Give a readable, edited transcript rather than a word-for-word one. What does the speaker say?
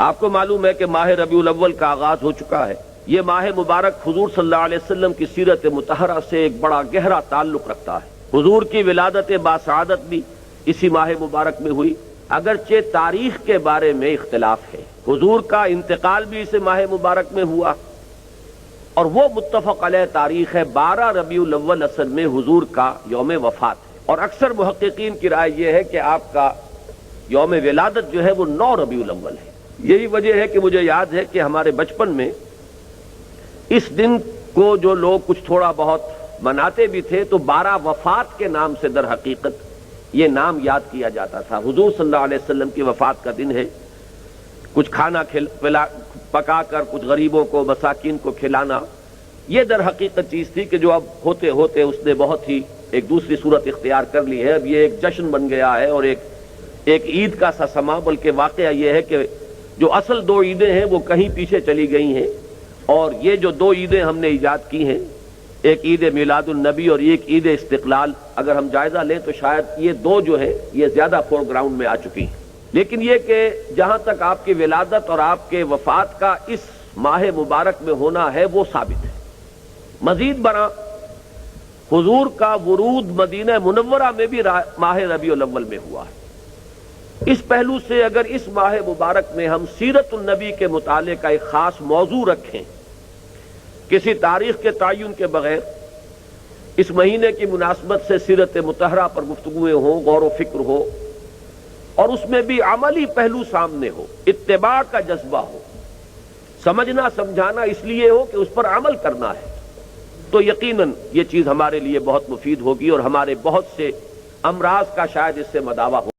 आपको मालूम है कि माह रबीउल अव्वल का आगाज हो चुका है। ये माह मुबारक हुजूर सल्लल्लाहु अलैहि वसल्लम की सीरत मुतहरा से एक बड़ा गहरा ताल्लुक रखता है। हुजूर की विलादत बासआदत भी इसी माह मुबारक में हुई, अगरचे तारीख के बारे में इख्तिलाफ है। हुजूर का इंतकाल भी इस माह मुबारक में हुआ और वो मुत्तफक अलैह तारीख है 12 रबीउल अव्वल असल में हुजूर का यौम वफात है। और अक्सर मुहक्किकीन की राय यह है कि आपका यौम विलादत जो है वो 9 रबीउल अव्वल है। यही वजह है कि मुझे याद है कि हमारे बचपन में इस दिन को जो लोग कुछ थोड़ा बहुत मनाते भी थे तो 12 वफात के नाम से दर हकीकत ये नाम याद किया जाता था। हुजूर सल्लल्लाहु अलैहि वसल्लम की वफात का दिन है, कुछ खाना पकाकर कुछ गरीबों को मसाकिन को खिलाना, ये दर हकीकत चीज थी कि जो अब होते होते उसने बहुत ही एक दूसरी सूरत इख्तियार कर ली है। अब ये एक जश्न बन गया है और एक ईद का सा समा, बल्कि वाकया ये है कि जो असल 2 ईदें हैं वो कहीं पीछे चली गई हैं और ये जो 2 ईदें हमने ईजाद की हैं, एक ईद मिलादुन नबी और एक ईद इस्तिकलाल, अगर हम जायजा लें तो शायद ये 2 जो है ये ज्यादा फोरग्राउंड में आ चुकी हैं। लेकिन ये कि जहां तक आपकी विलादत और आपके वफात का इस माह मुबारक में होना है वो साबित है। मजीद बरा हुजूर का वुरूद मदीना मुनव्वरा में भी माह रबीउल अव्वल में हुआ है। इस पहलू से अगर इस माह मुबारक में हम सीरतुन नबी के मुताले का एक खास मौजू रखें, किसी तारीख के तयन के बगैर इस महीने की मुनासबत से सीरत मुतहरा पर गुफ्तगुएं हो, गौर व फिक्र हो और उसमें भी अमली पहलू सामने हो, इत्तिबा का जज्बा हो, समझना समझाना इसलिए हो कि उस पर अमल करना है, तो यकीनन ये चीज हमारे लिए बहुत मुफीद होगी और हमारे बहुत से अमराज का शायद इससे मदावा हो।